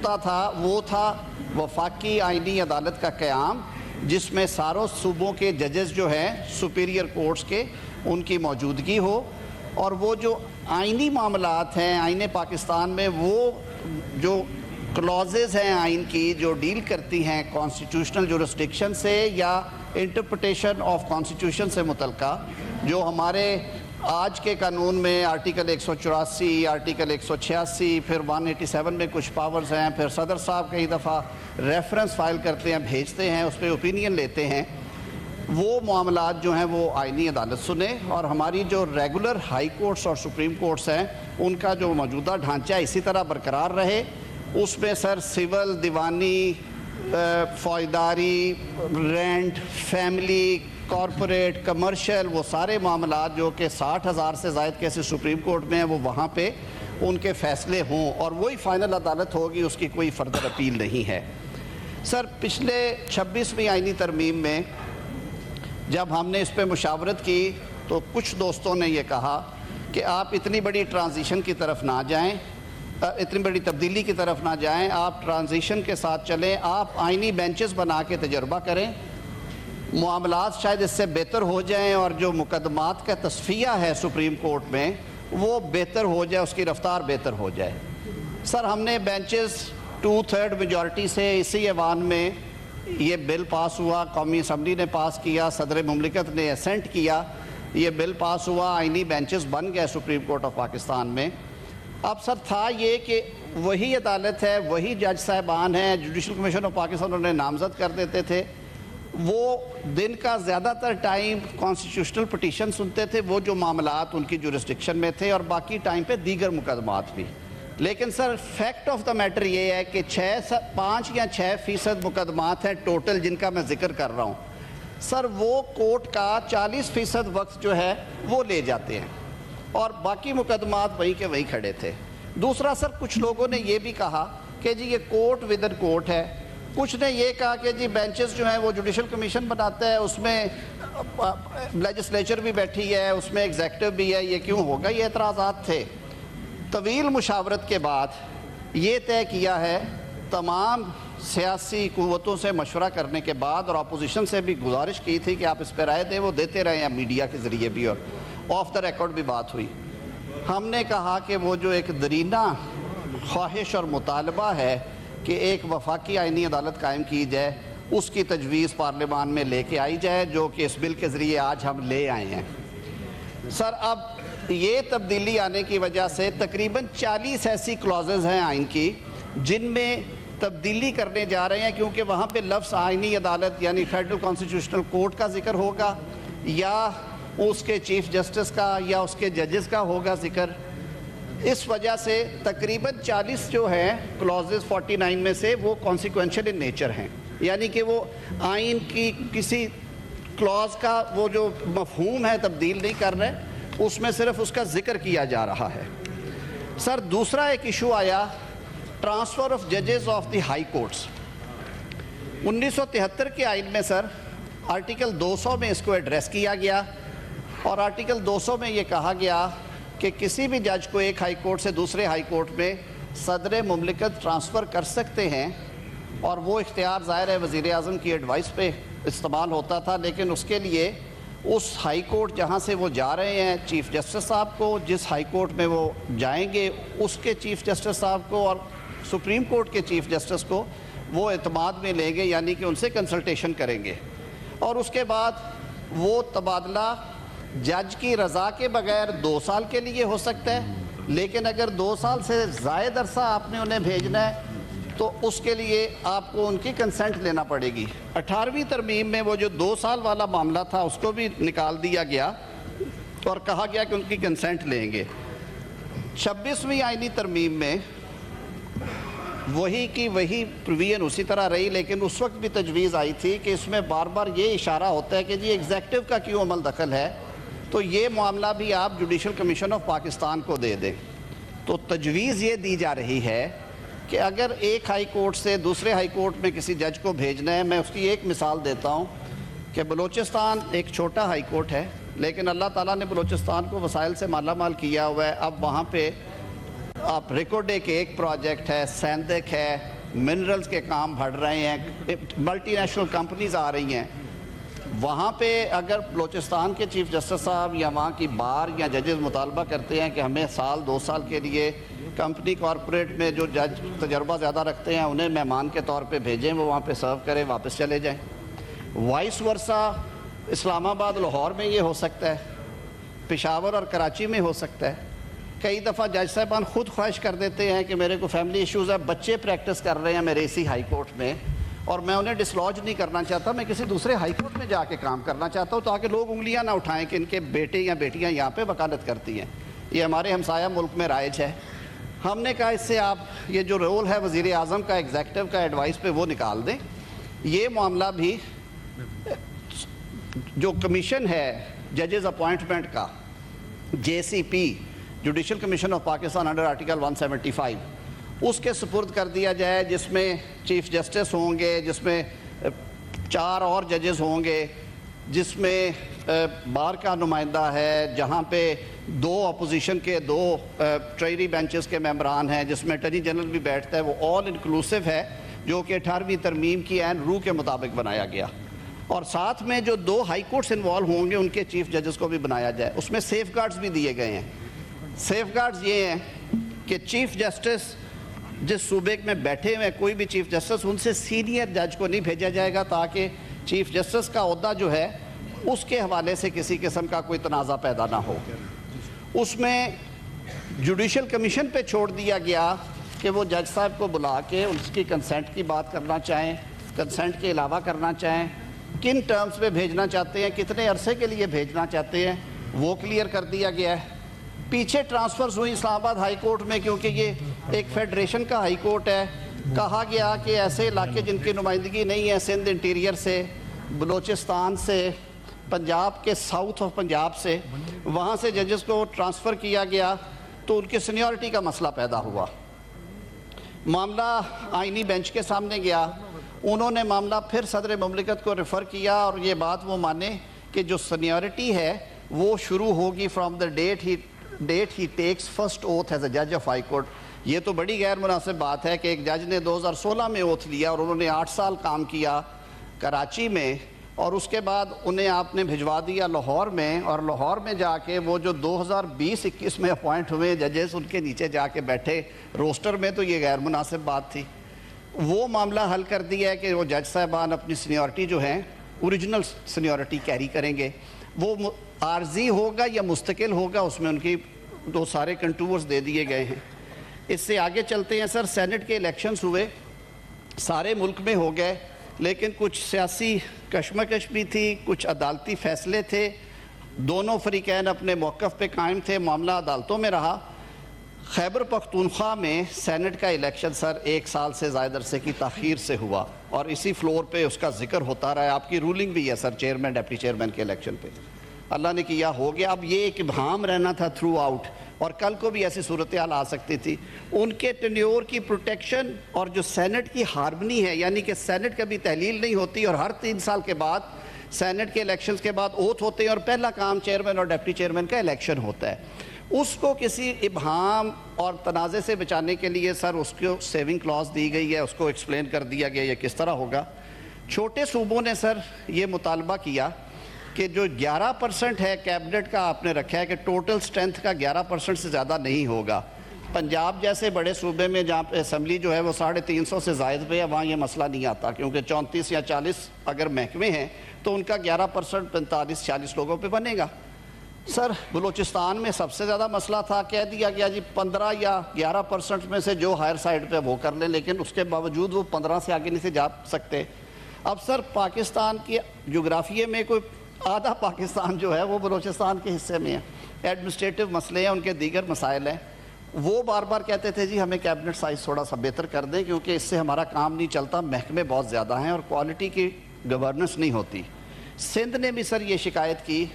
نقطہ تھا وہ تھا وفاقی آئینی عدالت کا قیام، جس میں ساروں صوبوں کے ججز جو ہیں سپیریئر کورٹس کے ان کی موجودگی ہو، اور وہ جو آئینی معاملات ہیں آئین پاکستان میں، وہ جو کلوزز ہیں آئین کی جو ڈیل کرتی ہیں کانسٹیٹیوشنل جورسڈکشن سے یا انٹرپریٹیشن آف کانسٹیٹیوشن سے متعلقہ، جو ہمارے آج کے قانون میں آرٹیکل 184، آرٹیکل 186، پھر 187 میں کچھ پاورز ہیں، پھر صدر صاحب کئی دفعہ ریفرنس فائل کرتے ہیں، بھیجتے ہیں، اس پہ اوپینین لیتے ہیں، وہ معاملات جو ہیں وہ آئینی عدالت سنے، اور ہماری جو ریگولر ہائی کورٹس اور سپریم کورٹس ہیں ان کا جو موجودہ ڈھانچہ اسی طرح برقرار رہے۔ اس میں سر سول، دیوانی، فوجداری، رینٹ، فیملی، کارپوریٹ، کمرشل، وہ سارے معاملات جو کہ 60,000 سے زائد کیسز سپریم کورٹ میں ہیں، وہ وہاں پہ ان کے فیصلے ہوں، اور وہی فائنل عدالت ہوگی، اس کی کوئی فردر اپیل نہیں ہے۔ سر پچھلے 26ویں آئینی ترمیم میں جب ہم نے اس پہ مشاورت کی تو کچھ دوستوں نے یہ کہا کہ آپ اتنی بڑی ٹرانزیشن کی طرف نہ جائیں، اتنی بڑی تبدیلی کی طرف نہ جائیں، آپ ٹرانزیشن کے ساتھ چلیں، آپ آئینی بینچز بنا کے تجربہ کریں، معاملات شاید اس سے بہتر ہو جائیں، اور جو مقدمات کا تصفیہ ہے سپریم کورٹ میں وہ بہتر ہو جائے، اس کی رفتار بہتر ہو جائے۔ سر ہم نے بینچز 2/3 میجورٹی سے اسی ایوان میں یہ بل پاس ہوا، قومی اسمبلی نے پاس کیا، صدر مملکت نے اسینٹ کیا، یہ بل پاس ہوا، آئینی بینچز بن گئے سپریم کورٹ آف پاکستان میں۔ اب سر تھا یہ کہ وہی عدالت ہے، وہی جج صاحبان ہیں، جوڈیشل کمیشن آف پاکستان انہوں نے نامزد کر دیتے تھے، وہ دن کا زیادہ تر ٹائم کانسٹیٹیوشنل پٹیشن سنتے تھے، وہ جو معاملات ان کی جورسڈکشن میں تھے، اور باقی ٹائم پہ دیگر مقدمات بھی۔ لیکن سر فیکٹ آف دا میٹر یہ ہے کہ 5 یا 6% مقدمات ہیں ٹوٹل جن کا میں ذکر کر رہا ہوں، سر وہ کورٹ کا 40% وقت جو ہے وہ لے جاتے ہیں، اور باقی مقدمات وہیں کے وہیں کھڑے تھے۔ دوسرا سر کچھ لوگوں نے یہ بھی کہا کہ جی یہ کورٹ ودن کورٹ ہے، کچھ نے یہ کہا کہ جی بینچز جو ہیں وہ جوڈیشل کمیشن بناتا ہے، اس میں لیجسلیچر بھی بیٹھی ہے، اس میں ایگزیکٹو بھی ہے، یہ کیوں ہوگا؟ یہ اعتراضات تھے۔ طویل مشاورت کے بعد یہ طے کیا ہے، تمام سیاسی قوتوں سے مشورہ کرنے کے بعد، اور اپوزیشن سے بھی گزارش کی تھی کہ آپ اس پہ رائے دیں، وہ دیتے رہے ہیں میڈیا کے ذریعے بھی، اور آف دا ریکارڈ بھی بات ہوئی۔ ہم نے کہا کہ وہ جو ایک درینہ خواہش اور مطالبہ ہے کہ ایک وفاقی آئینی عدالت قائم کی جائے، اس کی تجویز پارلیمان میں لے کے آئی جائے، جو کہ اس بل کے ذریعے آج ہم لے آئے ہیں۔ سر اب یہ تبدیلی آنے کی وجہ سے تقریباً 40 ایسی کلوزز ہیں آئین کی جن میں تبدیلی کرنے جا رہے ہیں، کیونکہ وہاں پہ لفظ آئینی عدالت یعنی فیڈرل کانسٹیٹیوشنل کورٹ کا ذکر ہوگا، یا اس کے چیف جسٹس کا، یا اس کے ججز کا ہوگا ذکر۔ اس وجہ سے تقریباً 40 جو ہیں کلوزز 49 میں سے وہ کانسیکوینشل ان نیچر ہیں، یعنی کہ وہ آئین کی کسی کلوز کا وہ جو مفہوم ہے تبدیل نہیں کر رہے، اس میں صرف اس کا ذکر کیا جا رہا ہے۔ سر دوسرا ایک ایشو آیا، ٹرانسفر آف ججز آف دی ہائی کورٹس۔ 1973 کے آئین میں سر آرٹیکل 200 میں اس کو ایڈریس کیا گیا، اور آرٹیکل 200 میں یہ کہا گیا کہ کسی بھی جج کو ایک ہائی کورٹ سے دوسرے ہائی کورٹ میں صدر مملکت ٹرانسفر کر سکتے ہیں، اور وہ اختیار ظاہر ہے وزیر اعظم کی ایڈوائس پہ استعمال ہوتا تھا، لیکن اس کے لیے اس ہائی کورٹ جہاں سے وہ جا رہے ہیں چیف جسٹس صاحب کو، جس ہائی کورٹ میں وہ جائیں گے اس کے چیف جسٹس صاحب کو اور سپریم کورٹ کے چیف جسٹس کو وہ اعتماد میں لیں گے، یعنی کہ ان سے کنسلٹیشن کریں گے، اور اس کے بعد وہ تبادلہ جج کی رضا کے بغیر 2 سال کے لیے ہو سکتا ہے، لیکن اگر 2 سال سے زائد عرصہ آپ نے انہیں بھیجنا ہے تو اس کے لیے آپ کو ان کی کنسنٹ لینا پڑے گی۔ 18ویں ترمیم میں وہ جو 2 سال والا معاملہ تھا اس کو بھی نکال دیا گیا اور کہا گیا کہ ان کی کنسنٹ لیں گے۔ 26ویں آئینی ترمیم میں وہی کی وہی پروویژن اسی طرح رہی، لیکن اس وقت بھی تجویز آئی تھی کہ اس میں بار بار یہ اشارہ ہوتا ہے کہ جی ایگزیکٹو کا کیوں عمل دخل ہے، تو یہ معاملہ بھی آپ جوڈیشل کمیشن آف پاکستان کو دے دیں۔ تو تجویز یہ دی جا رہی ہے کہ اگر ایک ہائی کورٹ سے دوسرے ہائی کورٹ میں کسی جج کو بھیجنا ہے، میں اس کی ایک مثال دیتا ہوں کہ بلوچستان ایک چھوٹا ہائی کورٹ ہے، لیکن اللہ تعالیٰ نے بلوچستان کو وسائل سے مالا مال کیا ہوا ہے۔ اب وہاں پہ آپ ریکوڈے کے ایک پروجیکٹ ہے, سیندک ہے, منرلز کے کام بڑھ رہے ہیں, ملٹی نیشنل کمپنیز آ رہی ہیں. وہاں پہ اگر بلوچستان کے چیف جسٹس صاحب یا وہاں کی بار یا ججز مطالبہ کرتے ہیں کہ ہمیں سال 2 سال کے لیے کمپنی کارپوریٹ میں جو جج تجربہ زیادہ رکھتے ہیں انہیں مہمان کے طور پہ بھیجیں, وہ وہاں پہ سرو کریں, واپس چلے جائیں. وائس ورثہ اسلام آباد لاہور میں یہ ہو سکتا ہے, پشاور اور کراچی میں ہو سکتا ہے. کئی دفعہ جج صاحبان خود خواہش کر دیتے ہیں کہ میرے کو فیملی ایشوز ہے, بچے پریکٹس کر رہے ہیں میرے اسی ہائی کورٹ میں اور میں انہیں ڈسلوج نہیں کرنا چاہتا, میں کسی دوسرے ہائی کورٹ میں جا کے کام کرنا چاہتا ہوں تاکہ لوگ انگلیاں نہ اٹھائیں کہ ان کے بیٹے یا بیٹیاں یہاں پہ وکالت کرتی ہیں. یہ ہمارے ہمسایہ ملک میں رائج ہے. ہم نے کہا اس سے آپ یہ جو رول ہے وزیر اعظم کا ایگزیکٹو کا ایڈوائس پہ وہ نکال دیں. یہ معاملہ بھی جو کمیشن ہے ججز اپوائنٹمنٹ کا, JCP judicial commission of Pakistan under article 175, اس کے سپرد کر دیا جائے, جس میں چیف جسٹس ہوں گے, جس میں 4 اور ججز ہوں گے, جس میں بار کا نمائندہ ہے, جہاں پہ 2 اپوزیشن کے 2 ٹریری بینچز کے ممبران ہیں, جس میں اٹارنی جنرل بھی بیٹھتا ہے. وہ آل انکلوسیو ہے جو کہ 18ویں ترمیم کی عین روح کے مطابق بنایا گیا. اور ساتھ میں جو 2 ہائی کورٹس انوالو ہوں گے ان کے چیف ججز کو بھی بنایا جائے. اس میں سیف گارڈز بھی دیے گئے ہیں. سیف گارڈز یہ ہیں کہ چیف جسٹس جس صوبے میں بیٹھے ہوئے کوئی بھی چیف جسٹس, ان سے سینئر جج کو نہیں بھیجا جائے گا تاکہ چیف جسٹس کا عہدہ جو ہے اس کے حوالے سے کسی قسم کا کوئی تنازع پیدا نہ ہو. اس میں جوڈیشل کمیشن پہ چھوڑ دیا گیا کہ وہ جج صاحب کو بلا کے اس کی کنسنٹ کی بات کرنا چاہیں, کنسنٹ کے علاوہ کرنا چاہیں, کن ٹرمز پہ بھیجنا چاہتے ہیں, کتنے عرصے کے لیے بھیجنا چاہتے ہیں, وہ کلیئر کر دیا گیا ہے. پیچھے ٹرانسفرز ہوئی اسلام آباد ہائی کورٹ میں, کیونکہ یہ ایک فیڈریشن کا ہائی کورٹ ہے. کہا گیا کہ ایسے علاقے جن کی نمائندگی نہیں ہے, سندھ انٹیریئر سے, بلوچستان سے, پنجاب کے ساؤتھ آف پنجاب سے, وہاں سے ججز کو ٹرانسفر کیا گیا تو ان کی سینیورٹی کا مسئلہ پیدا ہوا. معاملہ آئینی بینچ کے سامنے گیا. انہوں نے معاملہ پھر صدر مملکت کو ریفر کیا اور یہ بات وہ مانے کہ جو سینیورٹی ہے وہ شروع ہوگی from the date he takes first oath as a جج آف ہائی کورٹ. یہ تو بڑی غیر مناسب بات ہے کہ ایک جج نے 2016 میں اوتھ لیا اور انہوں نے 8 سال کام کیا کراچی میں, اور اس کے بعد انہیں آپ نے بھجوا دیا لاہور میں, اور لاہور میں جا کے وہ جو 2020-21 میں اپوائنٹ ہوئے ججز ان کے نیچے جا کے بیٹھے روسٹر میں, تو یہ غیر مناسب بات تھی. وہ معاملہ حل کر دیا ہے کہ وہ جج صاحبان اپنی سینیورٹی جو ہیں اوریجنل سینیورٹی کیری کریں گے. وہ عارضی ہوگا یا مستقل ہوگا, اس میں ان کی 2 سارے کنٹورز دے دیے گئے ہیں. اس سے آگے چلتے ہیں سر. سینٹ کے الیکشنز ہوئے, سارے ملک میں ہو گئے, لیکن کچھ سیاسی کشمکش بھی تھی, کچھ عدالتی فیصلے تھے. دونوں فریقین اپنے موقف پہ قائم تھے, معاملہ عدالتوں میں رہا. خیبر پختونخوا میں سینٹ کا الیکشن سر 1 سال سے زائد عرصے کی تاخیر سے ہوا, اور اسی فلور پہ اس کا ذکر ہوتا رہا ہے. آپ کی رولنگ بھی ہے سر چیئرمین ڈپٹی چیئرمین کے الیکشن پہ. اللہ نے کیا ہو گیا. اب یہ ایک ابہام رہنا تھا تھرو آؤٹ, اور کل کو بھی ایسی صورتحال آ سکتی تھی. ان کے ٹینیور کی پروٹیکشن اور جو سینٹ کی ہارمنی ہے, یعنی کہ سینٹ کبھی تحلیل نہیں ہوتی اور ہر 3 سال کے بعد سینٹ کے الیکشنز کے بعد اوتھ ہوتے ہیں اور پہلا کام چیئرمین اور ڈپٹی چیئرمین کا الیکشن ہوتا ہے. اس کو کسی ابہام اور تنازع سے بچانے کے لیے سر اس کو سیونگ کلاز دی گئی ہے, اس کو ایکسپلین کر دیا گیا یہ کس طرح ہوگا. چھوٹے صوبوں نے سر یہ مطالبہ کیا کہ جو 11% ہے کیبنٹ کا آپ نے رکھا ہے کہ ٹوٹل سٹرینتھ کا 11% سے زیادہ نہیں ہوگا. پنجاب جیسے بڑے صوبے میں جہاں پہ اسمبلی جو ہے وہ 350 سے زائد پہ ہے, وہاں یہ مسئلہ نہیں آتا, کیونکہ 34 یا 40 اگر محکمے ہیں تو ان کا 11% 45-46 لوگوں پہ بنے گا. سر بلوچستان میں سب سے زیادہ مسئلہ تھا, کہہ دیا گیا جی 15 یا 11% میں سے جو ہائر سائڈ پہ وہ کر لیں, لیکن اس کے باوجود وہ 15 سے آگے نہیں سے جا سکتے. اب سر پاکستان کی جغرافیے میں کوئی آدھا پاکستان جو ہے وہ بلوچستان کے حصے میں ہے. ایڈمنسٹریٹو مسئلے ہیں, ان کے دیگر مسائل ہیں. وہ بار بار کہتے تھے جی ہمیں کیبنٹ سائز تھوڑا سا بہتر کر دیں کیونکہ اس سے ہمارا کام نہیں چلتا, محکمے بہت زیادہ ہیں اور کوالٹی کی گورننس نہیں ہوتی. سندھ نے بھی سر یہ شکایت کی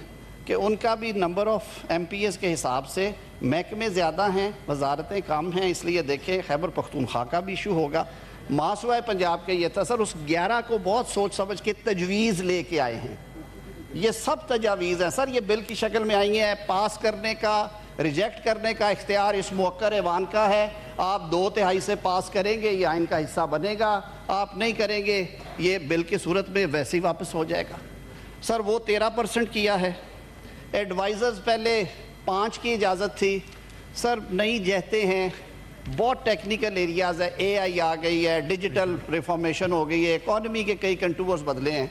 کہ ان کا بھی number of M Ps کے حساب سے محکمے زیادہ ہیں, وزارتیں کم ہیں, اس لیے دیکھیں خیبر پختونخوا کا بھی ایشو ہوگا. ماسوائے پنجاب کے یہ تھا سر, اس 11 کو بہت سوچ سمجھ کے تجویز لے کے آئے ہیں. یہ سب تجاویز ہیں سر, یہ بل کی شکل میں آئی ہیں, پاس کرنے کا ریجیکٹ کرنے کا اختیار اس موقر ایوان کا ہے. آپ 2/3 سے پاس کریں گے یہ آئین کا حصہ بنے گا, آپ نہیں کریں گے یہ بل کی صورت میں ویسے ہی واپس ہو جائے گا. سر وہ 13% کیا ہے. ایڈوائزرز پہلے 5 کی اجازت تھی. سر نئی جہتے ہیں, بہت ٹیکنیکل ایریاز ہے, اے آئی آ گئی ہے, ڈیجیٹل ریفارمیشن ہو گئی ہے, اکانومی کے کئی کنٹورز بدلے ہیں.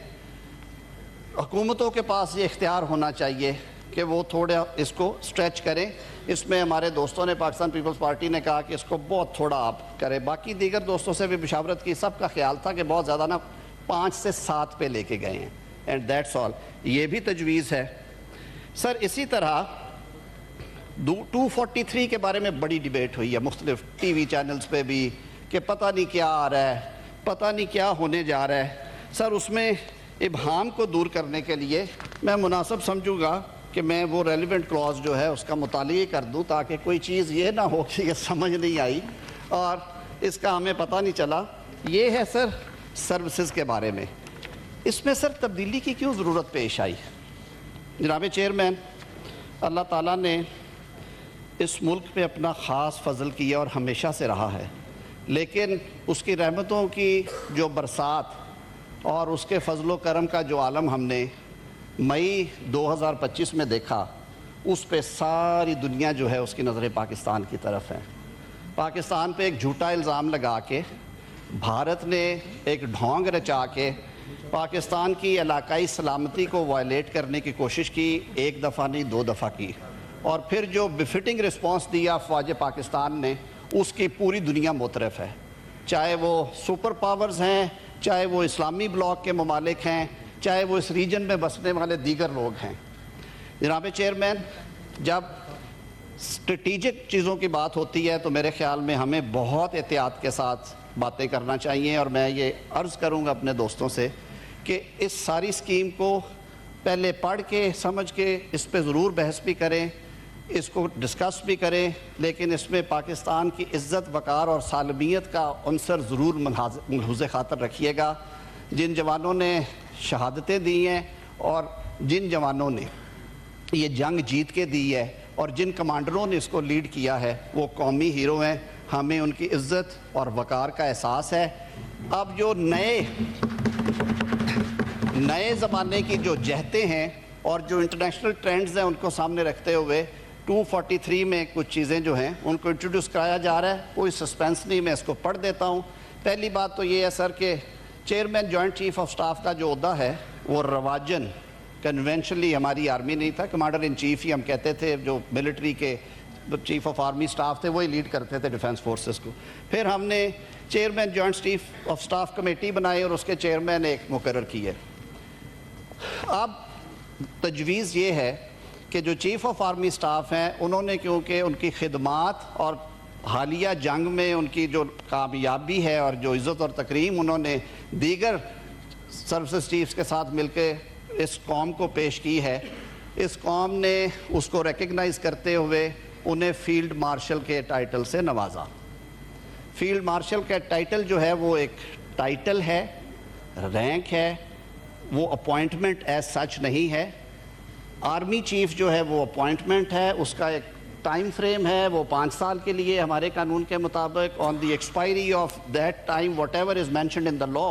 حکومتوں کے پاس یہ اختیار ہونا چاہیے کہ وہ تھوڑا اس کو سٹریچ کریں. اس میں ہمارے دوستوں نے, پاکستان پیپلز پارٹی نے کہا کہ اس کو بہت تھوڑا آپ کریں. باقی دیگر دوستوں سے بھی مشاورت کی, سب کا خیال تھا کہ بہت زیادہ 5 سے 7 پہ لے کے گئے ہیں. And that's all. یہ بھی تجویز ہے. سر اسی طرح 243 کے بارے میں بڑی ڈیبیٹ ہوئی ہے مختلف ٹی وی چینلز پہ بھی کہ پتہ نہیں کیا آ رہا ہے, پتہ نہیں کیا ہونے جا رہا ہے. سر اس میں ابہام کو دور کرنے کے لیے میں مناسب سمجھوں گا کہ میں وہ ریلیونٹ کلاز جو ہے اس کا مطالعہ کر دوں, تاکہ کوئی چیز یہ نہ ہو کہ یہ سمجھ نہیں آئی اور اس کا ہمیں پتہ نہیں چلا. یہ ہے سر سروسز کے بارے میں. اس میں سر تبدیلی کی کیوں ضرورت پیش آئی؟ جناب چیئرمین, اللہ تعالیٰ نے اس ملک پہ اپنا خاص فضل کیا اور ہمیشہ سے رہا ہے, لیکن اس کی رحمتوں کی جو برسات اور اس کے فضل و کرم کا جو عالم ہم نے مئی 2025 میں دیکھا, اس پہ ساری دنیا جو ہے اس کی نظریں پاکستان کی طرف ہیں. پاکستان پہ ایک جھوٹا الزام لگا کے بھارت نے ایک ڈھونگ رچا کے پاکستان کی علاقائی سلامتی کو وائلیٹ کرنے کی کوشش کی. 1 دفعہ نہیں 2 دفعہ کی, اور پھر جو بفٹنگ رسپانس دیا افواج پاکستان نے, اس کی پوری دنیا معترف ہے. چاہے وہ سپر پاورز ہیں, چاہے وہ اسلامی بلاک کے ممالک ہیں, چاہے وہ اس ریجن میں بسنے والے دیگر لوگ ہیں. جناب چیئرمین, جب اسٹریٹجک چیزوں کی بات ہوتی ہے تو میرے خیال میں ہمیں بہت احتیاط کے ساتھ باتیں کرنا چاہیے, اور میں یہ عرض کروں گا اپنے دوستوں سے کہ اس ساری اسکیم کو پہلے پڑھ کے سمجھ کے اس پہ ضرور بحث بھی کریں, اس کو ڈسکس بھی کریں, لیکن اس میں پاکستان کی عزت وقار اور سالمیت کا عنصر ضرور ملحوظ خاطر رکھیے گا. جن جوانوں نے شہادتیں دی ہیں اور جن جوانوں نے یہ جنگ جیت کے دی ہے اور جن کمانڈروں نے اس کو لیڈ کیا ہے, وہ قومی ہیرو ہیں. ہمیں ان کی عزت اور وقار کا احساس ہے. اب جو نئے زمانے کی جو جہتیں ہیں اور جو انٹرنیشنل ٹرینڈز ہیں, ان کو سامنے رکھتے ہوئے 243 میں کچھ چیزیں جو ہیں ان کو انٹروڈیوس کرایا جا رہا ہے. کوئی سسپینس نہیں, میں اس کو پڑھ دیتا ہوں. پہلی بات تو یہ ہے سر کہ chairman joint chief of staff کا جو عہدہ ہے وہ رواجن کنونشنلی ہماری آرمی نہیں تھا, کمانڈر ان چیف ہی ہم کہتے تھے. جو ملٹری کے چیف آف آرمی سٹاف تھے وہی لیڈ کرتے تھے ڈیفنس فورسز کو. پھر ہم نے chairman joint chief of staff committee بنائی اور اس کے چیئرمین ایک مقرر کیے. اب تجویز یہ ہے کہ جو چیف آف آرمی سٹاف ہیں انہوں نے, کیونکہ ان کی خدمات اور حالیہ جنگ میں ان کی جو کامیابی ہے اور جو عزت اور تکریم انہوں نے دیگر سروسز چیفز کے ساتھ مل کے اس قوم کو پیش کی ہے, اس قوم نے اس کو ریکگنائز کرتے ہوئے انہیں فیلڈ مارشل کے ٹائٹل سے نوازا. فیلڈ مارشل کا ٹائٹل جو ہے وہ ایک ٹائٹل ہے, رینک ہے, وہ اپوائنٹمنٹ ایز سچ نہیں ہے. آرمی چیف جو ہے وہ اپوائنٹمنٹ ہے, اس کا ایک ٹائم فریم ہے, وہ 5 سال کے لیے ہمارے قانون کے مطابق on the expiry of that time whatever is mentioned in the law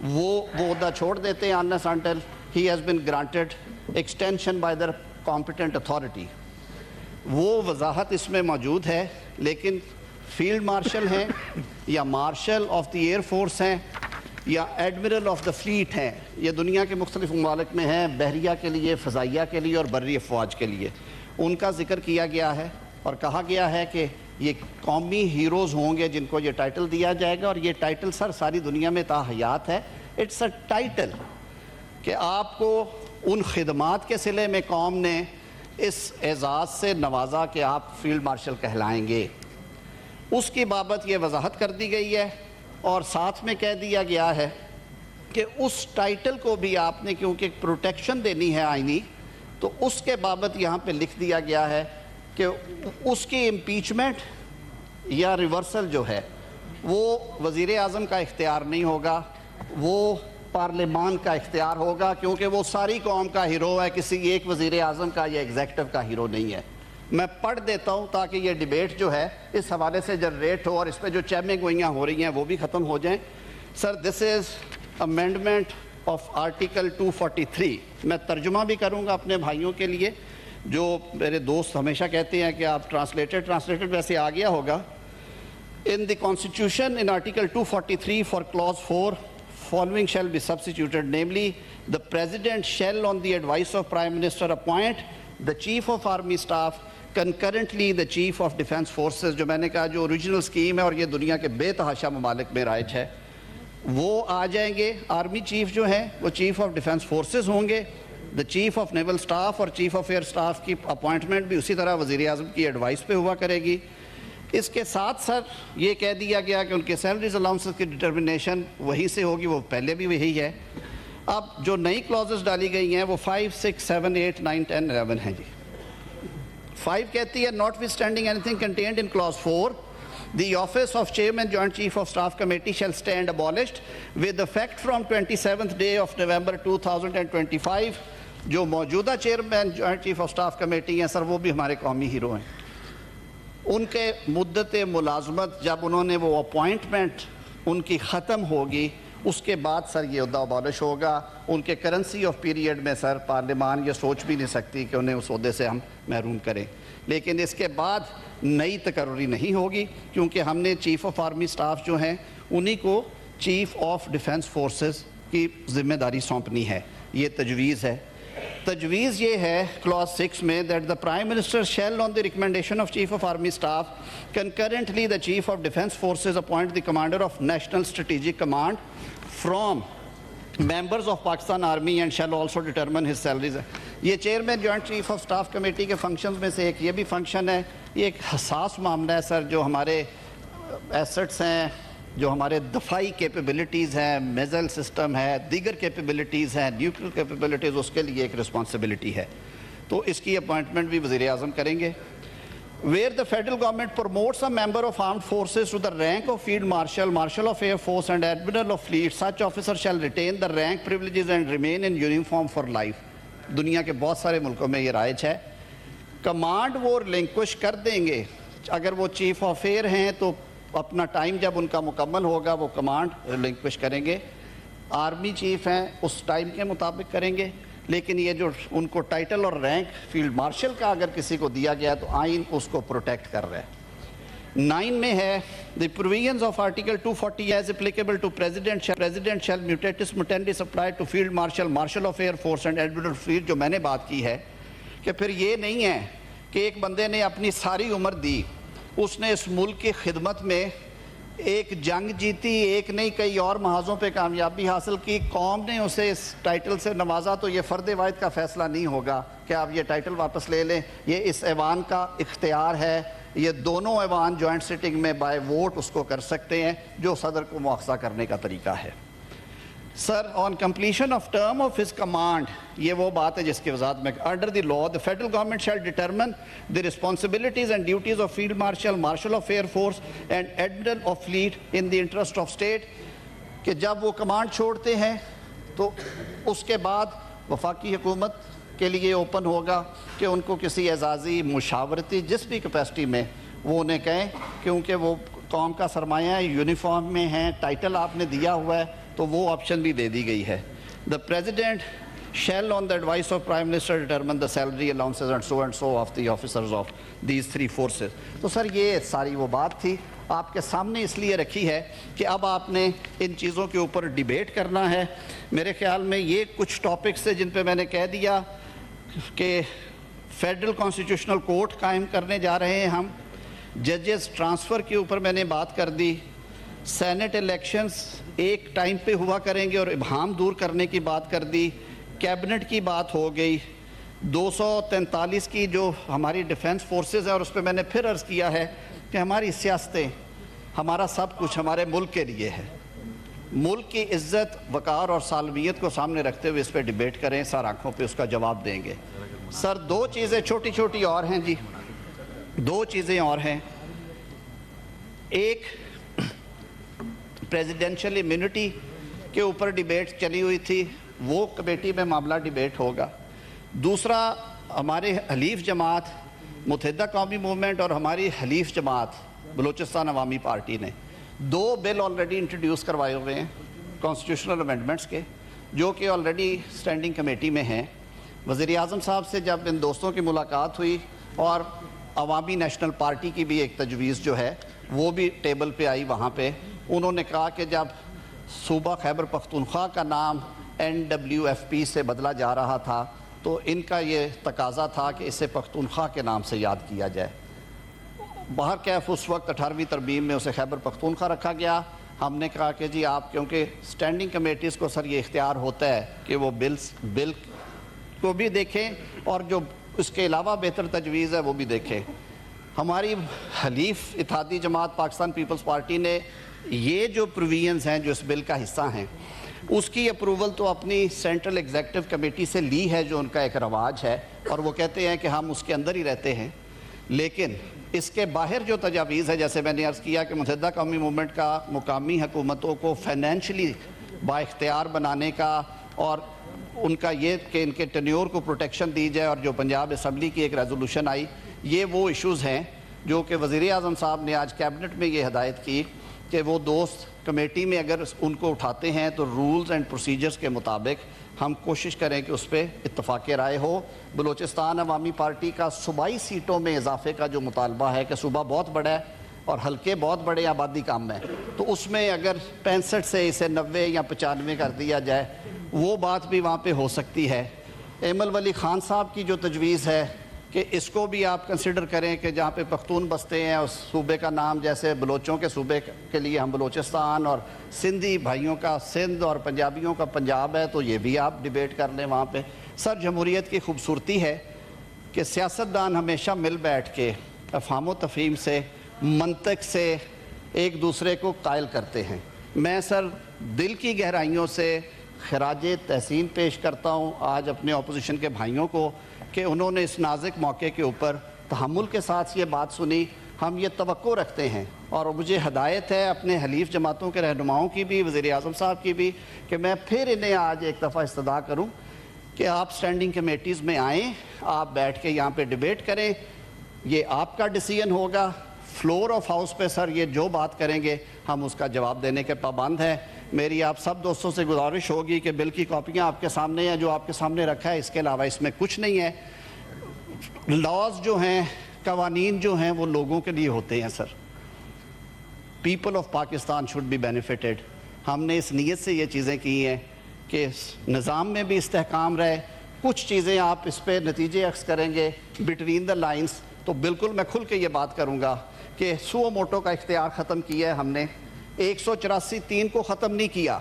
وہ عہدہ چھوڑ دیتے ہیں unless until he has been granted extension by the competent authority. وہ وضاحت اس میں موجود ہے. لیکن فیلڈ مارشل ہیں یا martial of the air force ہیں یا ایڈمرل آف دا فلیٹ ہیں, یہ دنیا کے مختلف ممالک میں ہیں, بحریہ کے لیے, فضائیہ کے لیے اور بری افواج کے لیے. ان کا ذکر کیا گیا ہے اور کہا گیا ہے کہ یہ قومی ہیروز ہوں گے جن کو یہ ٹائٹل دیا جائے گا. اور یہ ٹائٹل سر ساری دنیا میں تاحیات ہے. اٹس اے ٹائٹل کہ آپ کو ان خدمات کے صلے میں قوم نے اس اعزاز سے نوازا کہ آپ فیلڈ مارشل کہلائیں گے. اس کی بابت یہ وضاحت کر دی گئی ہے اور ساتھ میں کہہ دیا گیا ہے کہ اس ٹائٹل کو بھی آپ نے کیونکہ پروٹیکشن دینی ہے آئینی, تو اس کے بابت یہاں پہ لکھ دیا گیا ہے کہ اس کی امپیچمنٹ یا ریورسل جو ہے وہ وزیر اعظم کا اختیار نہیں ہوگا, وہ پارلیمان کا اختیار ہوگا, کیونکہ وہ ساری قوم کا ہیرو ہے, کسی ایک وزیر اعظم کا یا ایگزیکٹو کا ہیرو نہیں ہے. میں پڑھ دیتا ہوں تاکہ یہ ڈیبیٹ جو ہے اس حوالے سے جنریٹ ہو اور اس پہ جو چیمنگ گوئیاں ہو رہی ہیں وہ بھی ختم ہو جائیں. سر دس از امینڈمنٹ آف آرٹیکل 243. میں ترجمہ بھی کروں گا اپنے بھائیوں کے لیے. جو میرے دوست ہمیشہ کہتے ہیں کہ آپ ٹرانسلیٹڈ ویسے آ گیا ہوگا. In the Constitution, in Article 243 for Clause 4, following shall be substituted, namely, the President shall, on the advice of Prime Minister, appoint the Chief of Army Staff, concurrently the Chief of Defence Forces. جو میں نے کہا جو original scheme ہے اور یہ دنیا کے بے تحاشا ممالک میں رائج ہے, وہ آ جائیں گے. آرمی چیف جو ہیں وہ چیف آف ڈیفنس فورسز ہوں گے. دا چیف آف نیول اسٹاف اور چیف آف ایئر اسٹاف کی اپوائنٹمنٹ بھی اسی طرح وزیر اعظم کی ایڈوائس پہ ہوا کرے گی. اس کے ساتھ سر یہ کہہ دیا گیا کہ ان کے سیلریز الاؤنسز کی ڈٹرمنیشن وہیں سے ہوگی, وہ پہلے بھی وہی ہے. اب جو نئی کلوزز ڈالی گئی ہیں وہ 5, 6, 7, 8, 9, 10, 11 ہیں جی. 5 کہتی ہے notwithstanding anything contained in clause 4, the office of Chairman Joint Chief of Staff Committee shall stand abolished with effect from 27th day of November 2025. جو موجودہ chairman joint chief of staff committee ہیں سر وہ بھی ہمارے قومی hero ہیں. ان کے مدت ملازمت جب انہوں نے وہ اپوائنٹمنٹ ان کی ختم ہوگی اس کے بعد سر یہ عہدہ ابالش ہوگا. ان کے کرنسی آف پیریڈ میں سر پارلیمان یہ سوچ بھی نہیں سکتی کہ انہیں اس عہدے سے ہم محروم کریں. لیکن اس کے بعد نئی تقرری نہیں ہوگی کیونکہ ہم نے چیف آف آرمی سٹاف جو ہیں انہی کو چیف آف ڈیفنس فورسز کی ذمہ داری سونپنی ہے. یہ تجویز ہے. تجویز یہ ہے کلاس 6 میں that the Prime Minister shall on the recommendation of Chief of Army Staff concurrently the Chief of Defence Forces appoint the Commander of National Strategic Command from members of Pakistan Army and shall also determine his salaries. یہ chairman joint chief of staff committee کے functions میں سے ایک یہ بھی function ہے. یہ ایک حساس معاملہ ہے سر. جو ہمارے ایسٹس ہیں, جو ہمارے دفاعی کیپیبلٹیز ہیں, میزائل سسٹم ہے, دیگر کیپیبلٹیز ہیں, نیوکل کیپیبلٹیز, اس کے لیے ایک رسپانسبلٹی ہے. تو اس کی اپوائنٹمنٹ بھی وزیر اعظم کریں گے. Where the federal government promotes a member of armed forces to the rank of field marshal, marshal of air force and admiral of fleet, such officer shall retain the rank privileges and remain in uniform for life. دنیا کے بہت سارے ملکوں میں یہ رائج ہے. Command وہ ریلنکوش کر دیں گے. اگر وہ چیف آف ایئر ہیں تو اپنا ٹائم جب ان کا مکمل ہوگا وہ کمانڈ ریلنکوش کریں گے. آرمی چیف ہیں اس ٹائم کے مطابق کریں گے. لیکن یہ جو ان کو ٹائٹل اور رینک فیلڈ مارشل کا اگر کسی کو دیا گیا تو آئین اس کو پروٹیکٹ کر رہا ہے. 9 میں ہے the provisions of article 240 as applicable to president shall mutatis mutandis apply to field marshal, marshal of air force and admiral of fleet. جو میں نے بات کی ہے کہ پھر یہ نہیں ہے کہ ایک بندے نے اپنی ساری عمر دی, اس نے اس ملک کی خدمت میں ایک جنگ جیتی, ایک نہیں کئی اور محاذوں پہ کامیابی حاصل کی, قوم نے اسے اس ٹائٹل سے نوازا, تو یہ فرد واحد کا فیصلہ نہیں ہوگا کہ آپ یہ ٹائٹل واپس لے لیں. یہ اس ایوان کا اختیار ہے. یہ دونوں ایوان جوائنٹ سٹنگ میں بائی ووٹ اس کو کر سکتے ہیں, جو صدر کو مؤاخذہ کرنے کا طریقہ ہے. Sir on completion of term of his command, یہ وہ بات ہے جس کی وضاحت میں under the law the federal government shall determine the responsibilities and duties of field marshal, marshal of air force and admiral of fleet in the interest of state. کہ جب وہ کمانڈ چھوڑتے ہیں تو اس کے بعد وفاقی حکومت کے لیے اوپن ہوگا کہ ان کو کسی اعزازی مشاورتی جس بھی کیپیسٹی میں وہ انہیں کہیں, کیونکہ وہ قوم کا سرمایہ ہے, یونیفارم میں ہیں, ٹائٹل آپ نے دیا ہوا ہے, تو وہ آپشن بھی دے دی گئی ہے. The President shall on the advice of Prime Minister determine the salary allowances and so of the officers of these 3 forces. تو سر یہ ساری وہ بات تھی آپ کے سامنے اس لیے رکھی ہے کہ اب آپ نے ان چیزوں کے اوپر ڈیبیٹ کرنا ہے. میرے خیال میں یہ کچھ ٹاپکس ہیں جن پہ میں نے کہہ دیا کہ فیڈرل کانسٹیٹیوشنل کورٹ قائم کرنے جا رہے ہیں ہم. ججز ٹرانسفر کے اوپر میں نے بات کر دی. سینٹ الیکشنز ایک ٹائم پہ ہوا کریں گے اور ابہام دور کرنے کی بات کر دی. کیبنٹ کی بات ہو گئی. 243 کی جو ہماری ڈیفنس فورسز ہے, اور اس پہ میں نے پھر عرض کیا ہے کہ ہماری سیاستیں, ہمارا سب کچھ ہمارے ملک کے لیے ہے. ملک کی عزت, وقار اور سالمیت کو سامنے رکھتے ہوئے اس پہ ڈیبیٹ کریں, سر آنکھوں پہ اس کا جواب دیں گے. سر 2 چیزیں چھوٹی چھوٹی اور ہیں جی, 2 چیزیں اور ہیں. ایک پریزیڈینشل امیونٹی کے اوپر ڈیبیٹ چلی ہوئی تھی, وہ کمیٹی میں معاملہ ڈیبیٹ ہوگا. دوسرا ہمارے حلیف جماعت متحدہ قومی موومنٹ اور ہماری حلیف جماعت بلوچستان عوامی پارٹی نے 2 بل آلریڈی انٹروڈیوس کروائے ہوئے ہیں کانسٹیٹیوشنل امینڈمنٹس کے، جو کہ آلریڈی سٹینڈنگ کمیٹی میں ہیں۔ وزیر اعظم صاحب سے جب ان دوستوں کی ملاقات ہوئی اور عوامی نیشنل پارٹی کی بھی ایک تجویز جو ہے وہ بھی ٹیبل پہ آئی، وہاں پہ انہوں نے کہا کہ جب صوبہ خیبر پختونخوا کا نام NWFP سے بدلا جا رہا تھا تو ان کا یہ تقاضا تھا کہ اسے پختونخوا کے نام سے یاد کیا جائے۔ بہرکیف اس وقت 18ویں ترمیم میں اسے خیبر پختونخوا رکھا گیا۔ ہم نے کہا کہ جی آپ، کیونکہ سٹینڈنگ کمیٹیز کو سر یہ اختیار ہوتا ہے کہ وہ بل کو بھی دیکھیں اور جو اس کے علاوہ بہتر تجویز ہے وہ بھی دیکھیں۔ ہماری حلیف اتحادی جماعت پاکستان پیپلز پارٹی نے یہ جو پروویژنز ہیں جو اس بل کا حصہ ہیں اس کی اپروول تو اپنی سینٹرل ایگزیکٹو کمیٹی سے لی ہے، جو ان کا ایک رواج ہے، اور وہ کہتے ہیں کہ ہم اس کے اندر ہی رہتے ہیں۔ لیکن اس کے باہر جو تجاویز ہے، جیسے میں نے عرض کیا کہ متحدہ قومی موومنٹ کا مقامی حکومتوں کو فائنینشلی با اختیار بنانے کا اور ان کا یہ کہ ان کے ٹینیور کو پروٹیکشن دی جائے، اور جو پنجاب اسمبلی کی ایک ریزولوشن آئی، یہ وہ ایشوز ہیں جو کہ وزیر اعظم صاحب نے آج کیبنٹ میں یہ ہدایت کی کہ وہ دوست کمیٹی میں اگر ان کو اٹھاتے ہیں تو رولز اینڈ پروسیجرز کے مطابق ہم کوشش کریں کہ اس پہ اتفاق رائے ہو۔ بلوچستان عوامی پارٹی کا صوبائی سیٹوں میں اضافے کا جو مطالبہ ہے کہ صوبہ بہت بڑا ہے اور حلقے بہت بڑے، آبادی کم ہے، تو اس میں اگر 65 سے اسے 90 یا 95 کر دیا جائے، وہ بات بھی وہاں پہ ہو سکتی ہے۔ ایمل ولی خان صاحب کی جو تجویز ہے کہ اس کو بھی آپ کنسیڈر کریں کہ جہاں پہ پختون بستے ہیں اس صوبے کا نام، جیسے بلوچوں کے صوبے کے لیے ہم بلوچستان اور سندھی بھائیوں کا سندھ اور پنجابیوں کا پنجاب ہے، تو یہ بھی آپ ڈیبیٹ کر لیں وہاں پہ۔ سر، جمہوریت کی خوبصورتی ہے کہ سیاستدان ہمیشہ مل بیٹھ کے افہام و تفہیم سے، منطق سے ایک دوسرے کو قائل کرتے ہیں۔ میں سر دل کی گہرائیوں سے خراج تحسین پیش کرتا ہوں آج اپنے اپوزیشن کے بھائیوں کو کہ انہوں نے اس نازک موقع کے اوپر تحمل کے ساتھ یہ بات سنی۔ ہم یہ توقع رکھتے ہیں اور مجھے ہدایت ہے اپنے حلیف جماعتوں کے رہنماؤں کی بھی، وزیر اعظم صاحب کی بھی، کہ میں پھر انہیں آج ایک دفعہ استدعا کروں کہ آپ سٹینڈنگ کمیٹیز میں آئیں، آپ بیٹھ کے یہاں پہ ڈیبیٹ کریں، یہ آپ کا ڈیسیژن ہوگا۔ فلور آف ہاؤس پہ سر یہ جو بات کریں گے ہم اس کا جواب دینے کے پابند ہیں۔ میری آپ سب دوستوں سے گزارش ہوگی کہ بل کی کاپیاں آپ کے سامنے ہیں، جو آپ کے سامنے رکھا ہے، اس کے علاوہ اس میں کچھ نہیں ہے۔ لاز جو ہیں، قوانین جو ہیں، وہ لوگوں کے لیے ہوتے ہیں sir. People of Pakistan should be benefited. ہم نے اس نیت سے یہ چیزیں کی ہیں کہ نظام میں بھی استحکام رہے۔ کچھ چیزیں آپ اس پہ نتیجے عکس کریں گے بٹوین دا لائنز، تو بالکل میں کھل کے یہ بات کروں گا کہ سو موٹو کا اختیار ختم کیا ہے ہم نے، 184(3) کو ختم نہیں کیا،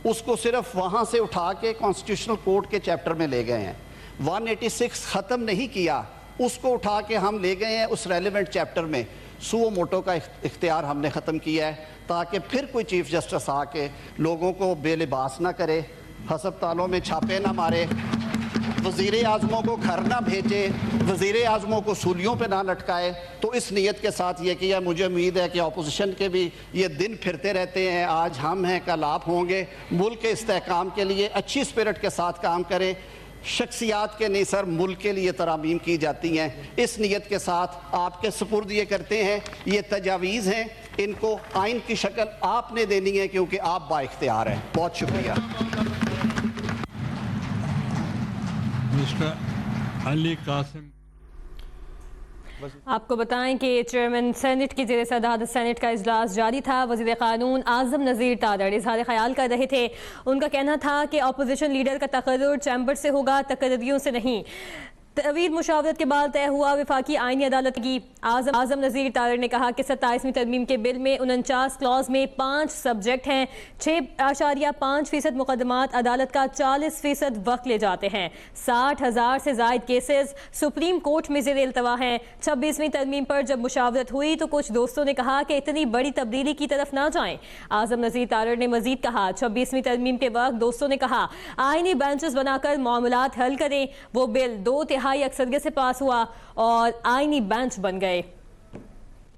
اس کو صرف وہاں سے اٹھا کے کانسٹیٹیوشنل کورٹ کے چیپٹر میں لے گئے ہیں۔ 186 ختم نہیں کیا، اس کو اٹھا کے ہم لے گئے ہیں اس ریلیونٹ چیپٹر میں۔ سو موٹو کا اختیار ہم نے ختم کیا ہے تاکہ پھر کوئی چیف جسٹس آ کے لوگوں کو بے لباس نہ کرے، ہسپتالوں میں چھاپے نہ مارے، وزیر اعظموں کو گھر نہ بھیجے، وزیر اعظموں کو سولیوں پہ نہ لٹکائے۔ تو اس نیت کے ساتھ یہ کیا۔ مجھے امید ہے کہ اپوزیشن کے بھی یہ دن پھرتے رہتے ہیں، آج ہم ہیں کل آپ ہوں گے۔ ملک کے استحکام کے لیے اچھی اسپرٹ کے ساتھ کام کریں، شخصیات کے نہیں سر، ملک کے لیے ترامیم کی جاتی ہیں۔ اس نیت کے ساتھ آپ کے سپرد یہ کرتے ہیں، یہ تجاویز ہیں، ان کو آئین کی شکل آپ نے دینی ہے کیونکہ آپ با اختیار ہیں۔ بہت شکریہ۔ مسٹر علی قاسم۔ آپ کو بتائیں کہ چیئرمین سینٹ کی زیر صدارت سینٹ کا اجلاس جاری تھا۔ وزیر قانون اعظم نذیر تارڑ اظہار خیال کر رہے تھے۔ ان کا کہنا تھا کہ اپوزیشن لیڈر کا تقرر چیمبر سے ہوگا، تقرریوں سے نہیں۔ طویل مشاورت کے بعد طے ہوا وفاقی آئینی عدالت کی۔ اعظم نذیر تارڑ نے کہا کہ 27ویں ترمیم کے بل میں 49 کلاز میں 5 سبجیکٹ ہیں، 6.5% مقدمات عدالت کا 40% وقت لے جاتے ہیں، 60,000 سے زائد کیسز سپریم کورٹ میں زیر التوا ہیں۔ 26ویں ترمیم پر جب مشاورت ہوئی تو کچھ دوستوں نے کہا کہ اتنی بڑی تبدیلی کی طرف نہ جائیں۔ اعظم نذیر تارڑ نے مزید کہا 26ویں ترمیم کے وقت دوستوں نے کہا آئینی بینچز بنا کر معاملات حل کریں۔ وہ بل 2/3 اکثریت سے پاس ہوا اور آئینی بینچ بن گئے۔